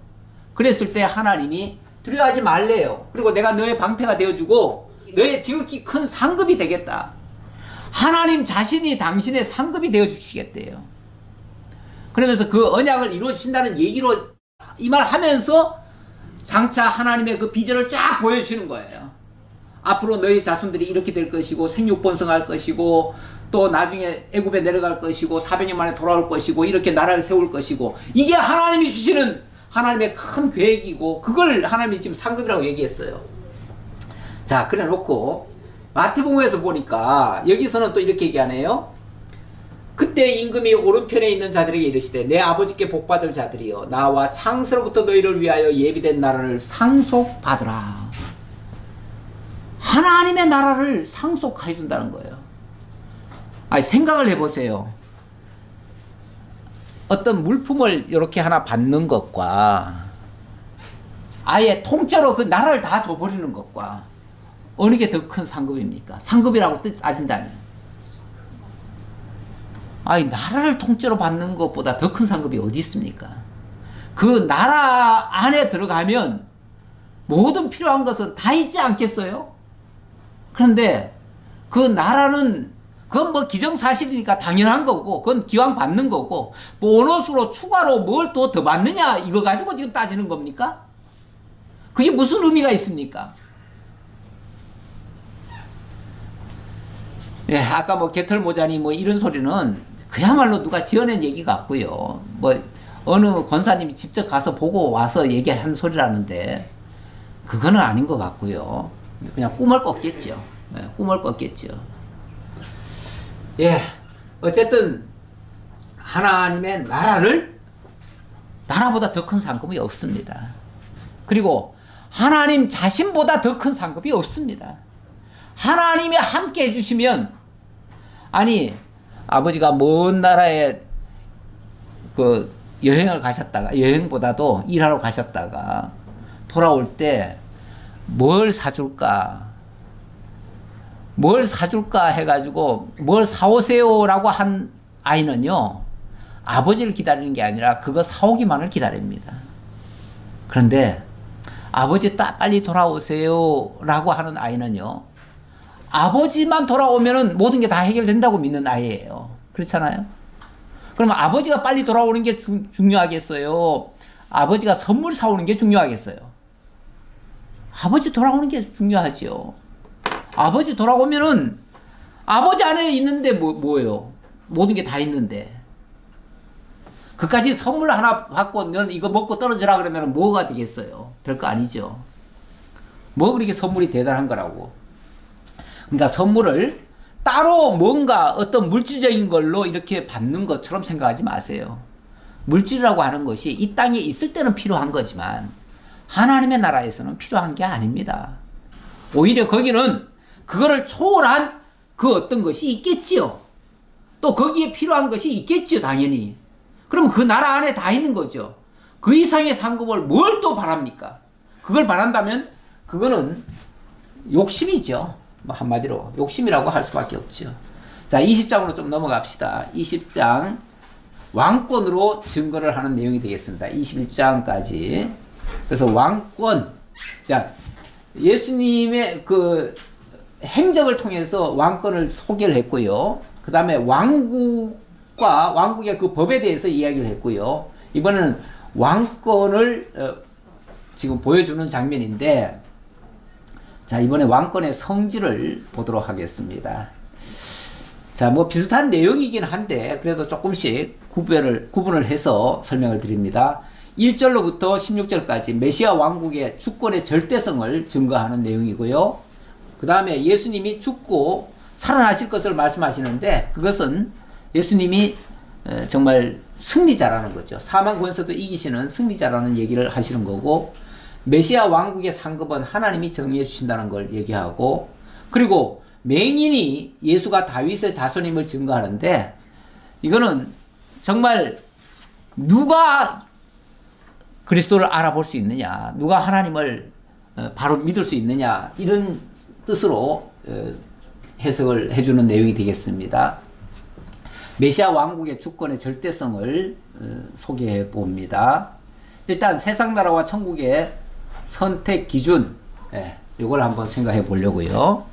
그랬을 때 하나님이 두려워하지 말래요. 그리고 내가 너의 방패가 되어주고 너의 지극히 큰 상급이 되겠다. 하나님 자신이 당신의 상급이 되어주시겠대요. 그러면서 그 언약을 이루어주신다는 얘기로 이 말 하면서 장차 하나님의 그 비전을 쫙 보여주시는 거예요. 앞으로 너희 자손들이 이렇게 될 것이고 생육번성할 것이고 또 나중에 애굽에 내려갈 것이고 400년 만에 돌아올 것이고 이렇게 나라를 세울 것이고, 이게 하나님이 주시는 하나님의 큰 계획이고 그걸 하나님이 지금 상급이라고 얘기했어요. 자, 그래 놓고 마태복음에서 보니까 여기서는 또 이렇게 얘기하네요. 그때 임금이 오른편에 있는 자들에게 이르시되, 내 아버지께 복받을 자들이여 나와 창세로부터 너희를 위하여 예비된 나라를 상속받으라. 하나님의 나라를 상속해 준다는 거예요. 아니, 생각을 해보세요. 어떤 물품을 이렇게 하나 받는 것과 아예 통째로 그 나라를 다 줘버리는 것과 어느 게 더 큰 상급입니까? 상급이라고 따진다면. 아니, 나라를 통째로 받는 것보다 더 큰 상급이 어디 있습니까? 그 나라 안에 들어가면 모든 필요한 것은 다 있지 않겠어요? 그런데 그 나라는 그건 뭐 기정사실이니까 당연한 거고, 그건 기왕 받는 거고, 보너스로 추가로 뭘 또 더 받느냐 이거 가지고 지금 따지는 겁니까? 그게 무슨 의미가 있습니까? 예, 아까 뭐 개털 모자니 뭐 이런 소리는 그야말로 누가 지어낸 얘기 같고요. 뭐 어느 권사님이 직접 가서 보고 와서 얘기한 소리라는데 그거는 아닌 것 같고요. 그냥 꿈을 꿨겠죠. 예, 꿈을 꿨겠죠. 예, 어쨌든 하나님의 나라보다 더 큰 상급이 없습니다. 그리고 하나님 자신보다 더 큰 상급이 없습니다. 하나님이 함께 해주시면, 아니 아버지가 먼 나라에 그 여행을 가셨다가, 여행보다도 일하러 가셨다가 돌아올 때 뭘 사줄까 해가지고 뭘 사오세요라고 한 아이는요, 아버지를 기다리는 게 아니라 그거 사오기만을 기다립니다. 그런데 아버지 빨리 돌아오세요 라고 하는 아이는요, 아버지만 돌아오면은 모든 게 다 해결된다고 믿는 아이예요. 그렇잖아요? 그러면 아버지가 빨리 돌아오는 게 중요하겠어요? 아버지가 선물 사오는 게 중요하겠어요? 아버지 돌아오는 게 중요하죠. 아버지 돌아오면은 아버지 안에 있는데 뭐예요? 모든 게 다 있는데. 그까지 선물 하나 받고 너는 이거 먹고 떨어지라 그러면 뭐가 되겠어요? 별거 아니죠. 뭐 그렇게 선물이 대단한 거라고. 그러니까 선물을 따로 뭔가 어떤 물질적인 걸로 이렇게 받는 것처럼 생각하지 마세요. 물질이라고 하는 것이 이 땅에 있을 때는 필요한 거지만 하나님의 나라에서는 필요한 게 아닙니다. 오히려 거기는 그거를 초월한 그 어떤 것이 있겠지요. 또 거기에 필요한 것이 있겠죠, 당연히. 그러면 그 나라 안에 다 있는 거죠. 그 이상의 상급을 뭘 또 바랍니까? 그걸 바란다면 그거는 욕심이죠. 뭐 한마디로 욕심이라고 할 수밖에 없죠. 자, 20장으로 좀 넘어갑시다. 20장 왕권으로 증거를 하는 내용이 되겠습니다. 21장까지. 그래서 왕권. 자, 예수님의 그 행적을 통해서 왕권을 소개를 했고요. 그 다음에 왕국의 그 법에 대해서 이야기를 했고요. 이번에는 왕권을 지금 보여주는 장면인데, 자, 이번에 왕권의 성질을 보도록 하겠습니다. 자, 뭐 비슷한 내용이긴 한데 그래도 조금씩 구분을 해서 설명을 드립니다. 1절로부터 16절까지 메시아 왕국의 주권의 절대성을 증거하는 내용이고요. 그 다음에 예수님이 죽고 살아나실 것을 말씀하시는데, 그것은 예수님이 정말 승리자라는 거죠. 사망 권세도 이기시는 승리자라는 얘기를 하시는 거고, 메시아 왕국의 상급은 하나님이 정리해 주신다는 걸 얘기하고, 그리고 맹인이 예수가 다윗의 자손임을 증거하는데, 이거는 정말 누가 그리스도를 알아볼 수 있느냐, 누가 하나님을 바로 믿을 수 있느냐, 이런 뜻으로 해석을 해주는 내용이 되겠습니다. 메시아 왕국의 주권의 절대성을 소개해 봅니다. 일단 세상 나라와 천국의 선택 기준, 이걸 한번 생각해 보려고요.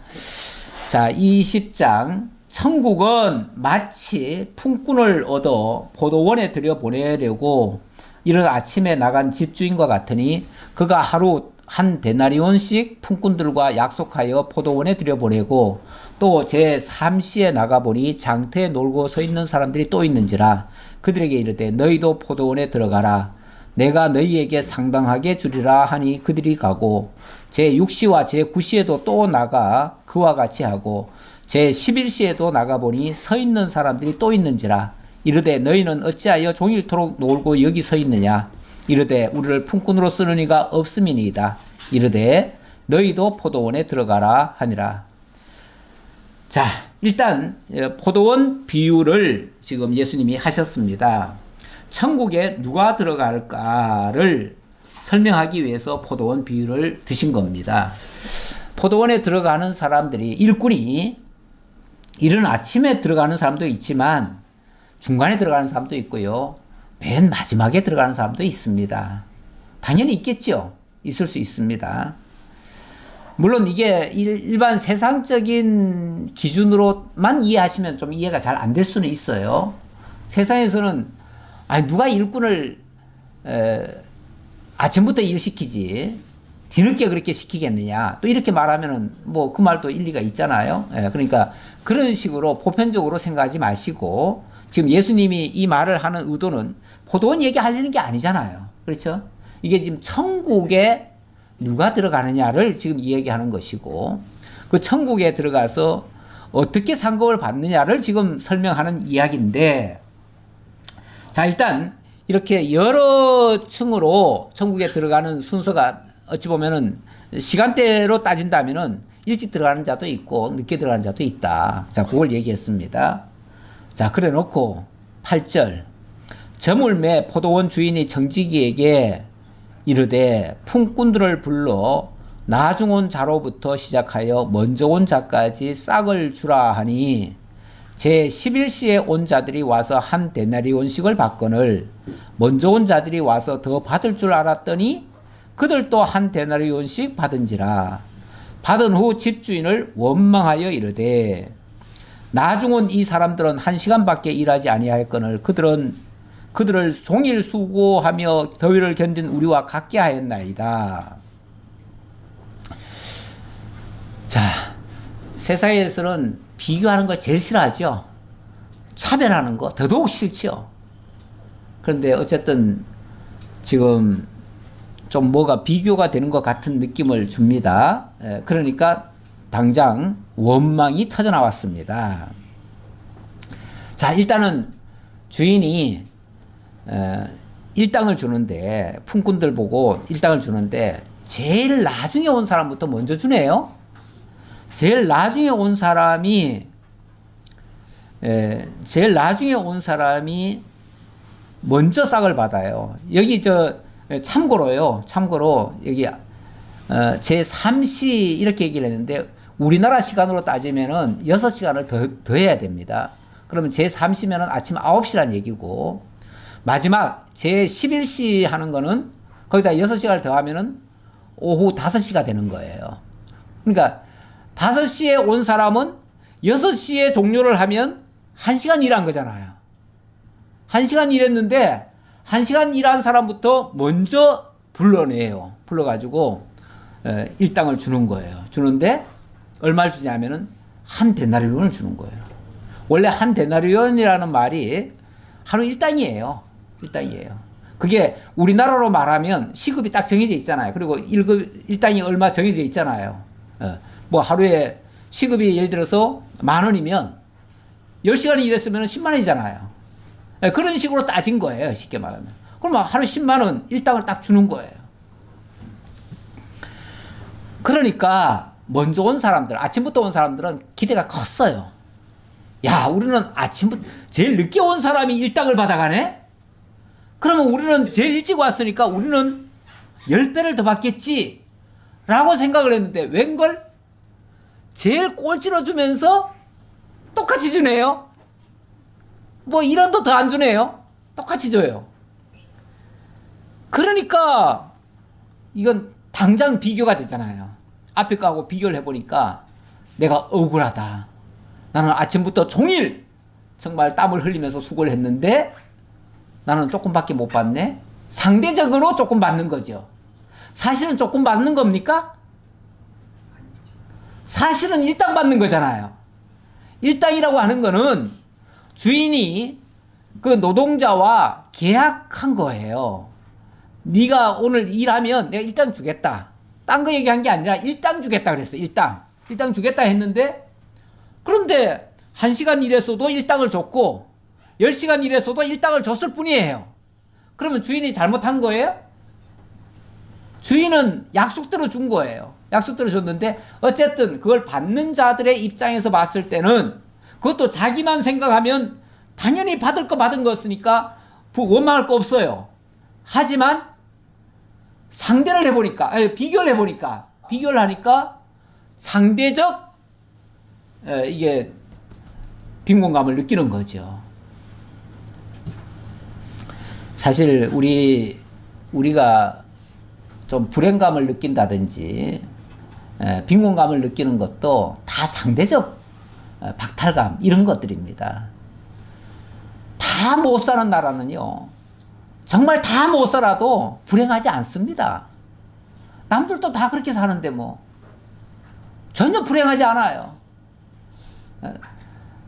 자, 20장. 천국은 마치 품꾼을 얻어 포도원에 들여보내려고 이른 아침에 나간 집주인과 같으니, 그가 하루 한 데나리온씩 품꾼들과 약속하여 포도원에 들여보내고, 또 제3시에 나가보니 장터에 놀고 서 있는 사람들이 또 있는지라 그들에게 이르되 너희도 포도원에 들어가라. 내가 너희에게 상당하게 주리라 하니 그들이 가고, 제6시와 제9시에도 또 나가 그와 같이 하고, 제11시에도 나가보니 서 있는 사람들이 또 있는지라 이르되 너희는 어찌하여 종일토록 놀고 여기 서 있느냐. 이르되 우리를 품꾼으로 쓰는 이가 없음이니이다. 이르되 너희도 포도원에 들어가라 하니라. 자, 일단 포도원 비유를 지금 예수님이 하셨습니다. 천국에 누가 들어갈까를 설명하기 위해서 포도원 비유를 드신 겁니다. 포도원에 들어가는 사람들이, 일꾼이 이른 아침에 들어가는 사람도 있지만 중간에 들어가는 사람도 있고요, 맨 마지막에 들어가는 사람도 있습니다. 당연히 있겠죠. 있을 수 있습니다. 물론 이게 일반 세상적인 기준으로만 이해하시면 좀 이해가 잘 안 될 수는 있어요. 세상에서는 누가 일꾼을 아침부터 일시키지 뒤늦게 그렇게 시키겠느냐, 또 이렇게 말하면은 뭐 그 말도 일리가 있잖아요. 그러니까 그런 식으로 보편적으로 생각하지 마시고, 지금 예수님이 이 말을 하는 의도는 포도원 얘기하려는 게 아니잖아요. 그렇죠? 이게 지금 천국에 누가 들어가느냐를 지금 이야기하는 것이고, 그 천국에 들어가서 어떻게 상급을 받느냐를 지금 설명하는 이야기인데, 자, 일단 이렇게 여러 층으로 천국에 들어가는 순서가 어찌 보면은 시간대로 따진다면은 일찍 들어가는 자도 있고 늦게 들어가는 자도 있다. 자, 그걸 얘기했습니다. 자, 그래 놓고 8절. 저물매 포도원 주인이 정직이에게 이르되 품꾼들을 불러 나중 온 자로부터 시작하여 먼저 온 자까지 싹을 주라 하니, 제 11시에 온 자들이 와서 한 데나리온씩을 받거늘 먼저 온 자들이 와서 더 받을 줄 알았더니 그들도 한 데나리온씩 받은지라. 받은 후 집주인을 원망하여 이르되 나중 온 이 사람들은 1시간밖에 일하지 아니하였거늘 그들을 종일 수고하며 더위를 견딘 우리와 같게 하였나이다. 자, 세상에서는 비교하는 걸 제일 싫어하죠. 차별하는 거 더더욱 싫죠. 그런데 어쨌든 지금 좀 뭐가 비교가 되는 것 같은 느낌을 줍니다. 그러니까 당장 원망이 터져나왔습니다. 자, 일단은 주인이 일당을 주는데, 품꾼들 보고 일당을 주는데 제일 나중에 온 사람부터 먼저 주네요. 제일 나중에 온 사람이 먼저 싹을 받아요. 여기 참고로 여기 제 3시 이렇게 얘기를 했는데 우리나라 시간으로 따지면은 6시간을 더 해야 됩니다. 그러면 제 3시면은 아침 9시란 얘기고, 마지막 제 11시 하는 거는 거기다 6시간을 더하면은 오후 5시가 되는 거예요. 그러니까 5시에 온 사람은 6시에 종료를 하면 1시간 일한 거잖아요. 1시간 일했는데 1시간 일한 사람부터 먼저 불러내요. 불러가지고 일당을 주는 거예요. 주는데 얼마를 주냐면은 한 데나리온을 주는 거예요. 원래 한 데나리온이라는 말이 하루 일당이에요. 일당이에요. 그게 우리나라로 말하면 시급이 딱 정해져 있잖아요. 그리고 일당이 얼마 정해져 있잖아요. 뭐 하루에 시급이 예를 들어서 10,000원이면 10시간 일했으면 10만 원이잖아요. 그런 식으로 따진 거예요. 쉽게 말하면. 그럼 하루 10만 원 일당을 딱 주는 거예요. 그러니까 먼저 온 사람들, 아침부터 온 사람들은 기대가 컸어요. 야, 우리는 아침부터 제일 늦게 온 사람이 일당을 받아가네? 그러면 우리는 제일 일찍 왔으니까 우리는 10배를 더 받겠지 라고 생각을 했는데 웬걸? 제일 꼴찌로 주면서 똑같이 주네요. 뭐 1원도 더 안 주네요. 똑같이 줘요. 그러니까 이건 당장 비교가 되잖아요. 앞에 거하고 비교를 해보니까 내가 억울하다. 나는 아침부터 종일 정말 땀을 흘리면서 수고를 했는데 나는 조금밖에 못 받네. 상대적으로 조금 받는 거죠. 사실은 조금 받는 겁니까? 사실은 일당 받는 거잖아요. 일당이라고 하는 거는 주인이 그 노동자와 계약한 거예요. 네가 오늘 일하면 내가 일당 주겠다. 딴 거 얘기한 게 아니라 일당 주겠다 그랬어. 일당 주겠다 했는데, 그런데 1시간 일했어도 일당을 줬고 10시간 일했어도 일당을 줬을 뿐이에요. 그러면 주인이 잘못한 거예요? 주인은 약속대로 준 거예요. 약속대로 줬는데 어쨌든 그걸 받는 자들의 입장에서 봤을 때는 그것도 자기만 생각하면 당연히 받을 거 받은 거였으니까 원망할 거 없어요. 하지만 상대를 해보니까, 비교를 하니까 상대적 이게 빈곤감을 느끼는 거죠. 사실 우리가 좀 불행감을 느낀다든지 빈곤감을 느끼는 것도 다 상대적 박탈감 이런 것들입니다. 다 못 사는 나라는요, 정말 다 못 살아도 불행하지 않습니다. 남들도 다 그렇게 사는데 뭐 전혀 불행하지 않아요.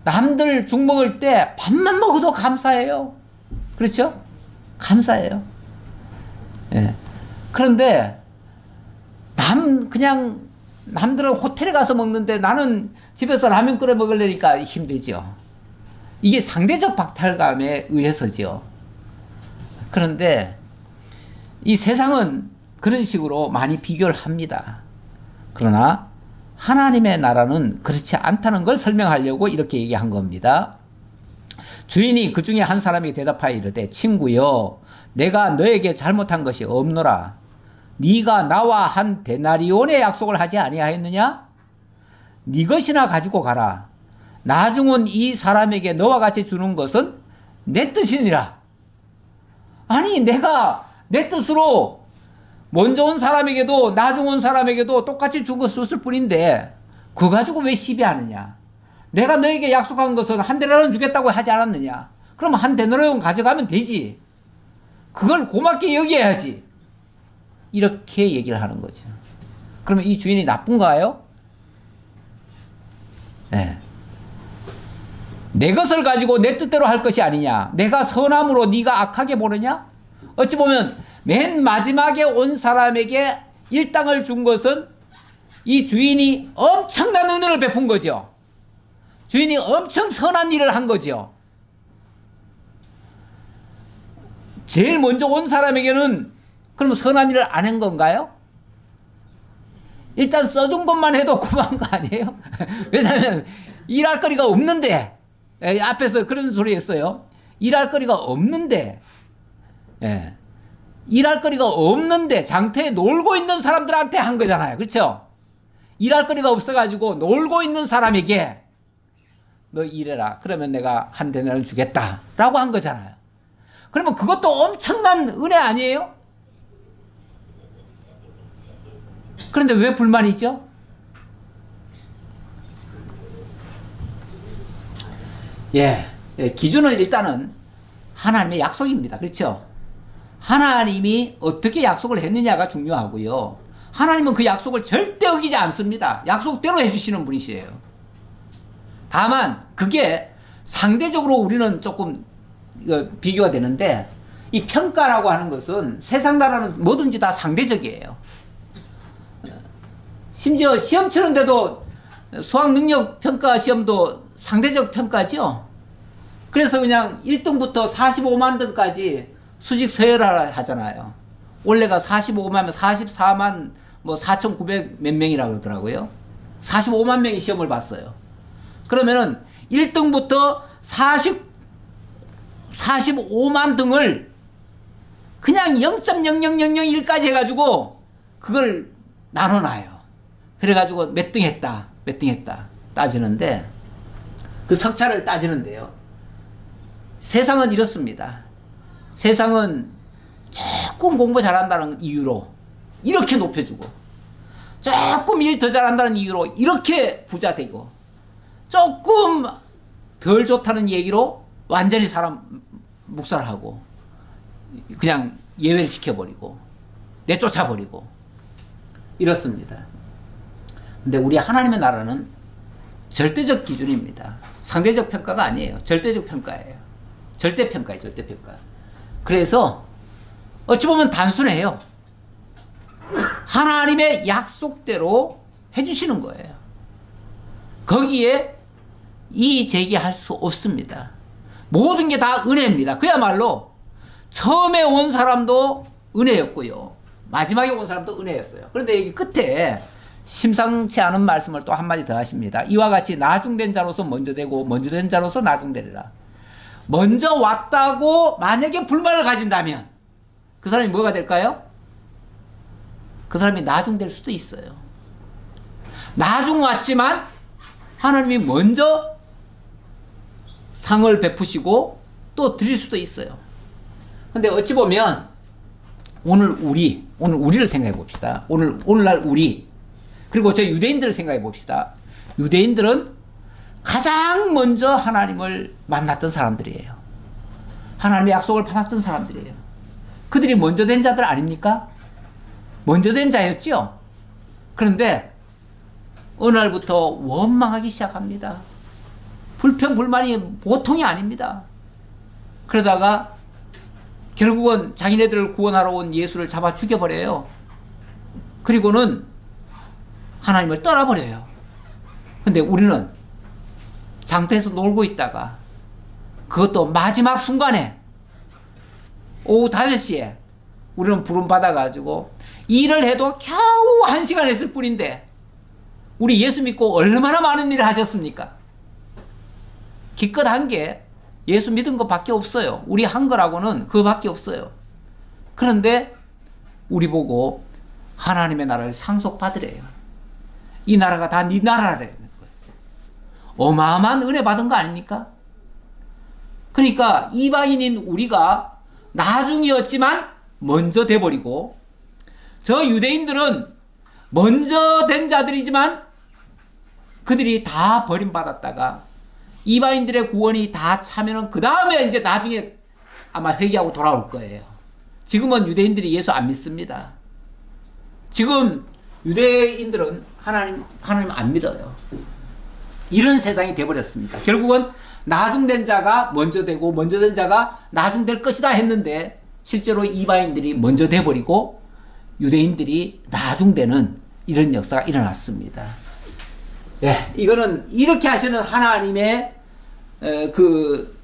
남들 죽 먹을 때 밥만 먹어도 감사해요. 그렇죠? 감사해요. 예. 그런데 그냥 남들은 호텔에 가서 먹는데 나는 집에서 라면 끓여 먹으려니까 힘들죠. 이게 상대적 박탈감에 의해서죠. 그런데 이 세상은 그런 식으로 많이 비교를 합니다. 그러나 하나님의 나라는 그렇지 않다는 걸 설명하려고 이렇게 얘기한 겁니다. 주인이 그 중에 한 사람이 대답하여 이르되 친구여 내가 너에게 잘못한 것이 없노라. 네가 나와 한 데나리온의 약속을 하지 아니하였느냐? 네 것이나 가지고 가라. 나중은 이 사람에게 너와 같이 주는 것은 내 뜻이니라. 아니, 내가 내 뜻으로 먼저 온 사람에게도 나중 온 사람에게도 똑같이 준 것을 줬을 뿐인데 그거 가지고 왜 시비하느냐. 내가 너에게 약속한 것은 한 데나리온 주겠다고 하지 않았느냐. 그러면 한 데나리온 가져가면 되지. 그걸 고맙게 여겨야지. 이렇게 얘기를 하는 거죠. 그러면 이 주인이 나쁜가요? 네. 내 것을 가지고 내 뜻대로 할 것이 아니냐. 내가 선함으로 네가 악하게 보느냐. 어찌 보면 맨 마지막에 온 사람에게 일당을 준 것은 이 주인이 엄청난 은혜를 베푼 거죠. 주인이 엄청 선한 일을 한 거죠. 제일 먼저 온 사람에게는 그럼 선한 일을 안 한 건가요? 일단 써준 것만 해도 고마운 거 아니에요? 왜냐하면 일할 거리가 없는데, 앞에서 그런 소리 했어요. 일할 거리가 없는데, 일할 거리가 없는데 장터에 놀고 있는 사람들한테 한 거잖아요. 그렇죠? 일할 거리가 없어가지고 놀고 있는 사람에게 너 일해라. 그러면 내가 한 데나리온 주겠다. 라고 한 거잖아요. 그러면 그것도 엄청난 은혜 아니에요? 그런데 왜 불만이죠? 기준은 일단은 하나님의 약속입니다. 그렇죠? 하나님이 어떻게 약속을 했느냐가 중요하고요. 하나님은 그 약속을 절대 어기지 않습니다. 약속대로 해주시는 분이시에요. 다만 그게 상대적으로 우리는 조금 비교가 되는데, 이 평가라고 하는 것은 세상 나라는 뭐든지 다 상대적이에요. 심지어 시험 치는데도 수학 능력 평가 시험도 상대적 평가죠. 그래서 그냥 1등부터 45만 등까지 수직 서열화를 하잖아요. 원래가 45만면 44만 4,900 몇 명이라고 그러더라고요. 45만 명이 시험을 봤어요. 그러면은 1등부터 45만 등을 그냥 0.00001까지 해가지고 그걸 나눠놔요. 그래가지고 몇 등 했다, 몇 등 했다 따지는데, 그 석차를 따지는데요. 세상은 이렇습니다. 세상은 조금 공부 잘한다는 이유로 이렇게 높여주고, 조금 일 더 잘한다는 이유로 이렇게 부자 되고, 조금 덜 좋다는 얘기로 완전히 사람 묵살하고 그냥 예외를 시켜버리고 내쫓아버리고 이렇습니다. 근데 우리 하나님의 나라는 절대적 기준입니다. 상대적 평가가 아니에요. 절대적 평가예요. 절대평가예요. 절대평가. 그래서 어찌 보면 단순해요. 하나님의 약속대로 해주시는 거예요. 거기에 이의 제기할 수 없습니다. 모든 게 다 은혜입니다. 그야말로 처음에 온 사람도 은혜였고요, 마지막에 온 사람도 은혜였어요. 그런데 여기 끝에 심상치 않은 말씀을 또 한마디 더 하십니다. 이와 같이 나중된 자로서 먼저 되고 먼저 된 자로서 나중되리라. 먼저 왔다고 만약에 불만을 가진다면 그 사람이 뭐가 될까요? 그 사람이 나중될 수도 있어요. 나중 왔지만 하나님이 먼저 상을 베푸시고 또 드릴 수도 있어요. 근데 어찌 보면 오늘 우리를 생각해 봅시다. 오늘날 우리, 그리고 저 유대인들을 생각해 봅시다. 유대인들은 가장 먼저 하나님을 만났던 사람들이에요. 하나님의 약속을 받았던 사람들이에요. 그들이 먼저 된 자들 아닙니까? 먼저 된 자였죠. 그런데 어느 날부터 원망하기 시작합니다. 불평 불만이 보통이 아닙니다. 그러다가 결국은 자기네들을 구원하러 온 예수를 잡아 죽여버려요. 그리고는 하나님을 떠나버려요. 근데 우리는 장터에서 놀고 있다가 그것도 마지막 순간에 오후 5시에 우리는 부름 받아가지고 일을 해도 겨우 1시간 했을 뿐인데 우리 예수 믿고 얼마나 많은 일을 하셨습니까? 기껏 한 게 예수 믿은 것밖에 없어요. 우리 한 거라고는 그거밖에 없어요. 그런데 우리 보고 하나님의 나라를 상속받으래요. 이 나라가 다 네 나라라는 거예요. 어마어마한 은혜 받은 거 아닙니까? 그러니까 이방인인 우리가 나중이었지만 먼저 돼버리고, 저 유대인들은 먼저 된 자들이지만 그들이 다 버림받았다가 이방인들의 구원이 다 차면은 그 다음에 이제 나중에 아마 회개하고 돌아올 거예요. 지금은 유대인들이 예수 안 믿습니다. 지금 유대인들은 하나님 안 믿어요. 이런 세상이 돼버렸습니다. 결국은 나중된 자가 먼저 되고 먼저 된 자가 나중될 것이다 했는데 실제로 이방인들이 먼저 돼버리고 유대인들이 나중되는 이런 역사가 일어났습니다. 예, 이거는 이렇게 하시는 하나님의 그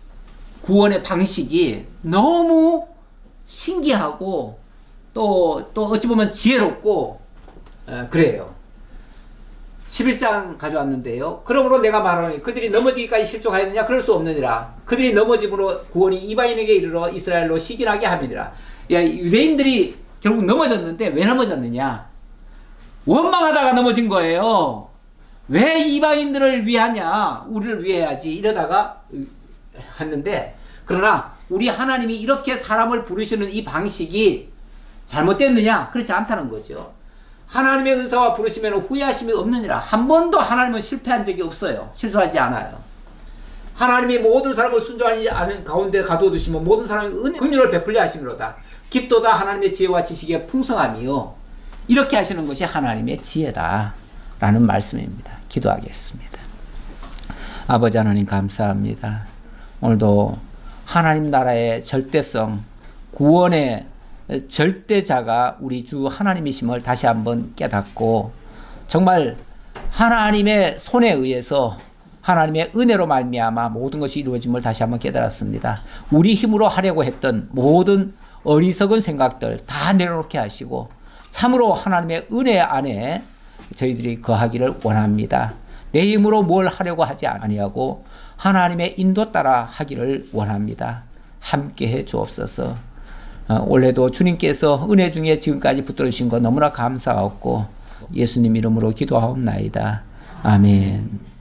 구원의 방식이 너무 신기하고 또 어찌 보면 지혜롭고 그래요. 11장 가져왔는데요. 그러므로 내가 말하노니 그들이 넘어지기까지 실족하였느냐? 그럴 수 없느니라. 그들이 넘어짐으로 구원이 이방인에게 이르러 이스라엘로 시기나게 함이니라. 야, 유대인들이 결국 넘어졌는데 왜 넘어졌느냐? 원망하다가 넘어진 거예요. 왜 이방인들을 위하냐? 우리를 위해야지. 이러다가 했는데, 그러나 우리 하나님이 이렇게 사람을 부르시는 이 방식이 잘못됐느냐? 그렇지 않다는 거죠. 하나님의 은사와 부르시면 후회하심이 없느니라. 한 번도 하나님은 실패한 적이 없어요. 실수하지 않아요. 하나님이 모든 사람을 순종하지 않은 가운데 가두어두시면 모든 사람이 긍휼을 베풀려 하심이로다. 깊도다 하나님의 지혜와 지식의 풍성함이요. 이렇게 하시는 것이 하나님의 지혜다 라는 말씀입니다. 기도하겠습니다. 아버지 하나님 감사합니다. 오늘도 하나님 나라의 절대성, 구원의 절대자가 우리 주 하나님이심을 다시 한번 깨닫고, 정말 하나님의 손에 의해서 하나님의 은혜로 말미암아 모든 것이 이루어짐을 다시 한번 깨달았습니다. 우리 힘으로 하려고 했던 모든 어리석은 생각들 다 내려놓게 하시고 참으로 하나님의 은혜 안에 저희들이 거하기를 원합니다. 내 힘으로 뭘 하려고 하지 아니하고 하나님의 인도 따라 하기를 원합니다. 함께해 주옵소서. 올해도 주님께서 은혜 중에 지금까지 붙들어 주신 것 너무나 감사하고 예수님 이름으로 기도하옵나이다. 아멘.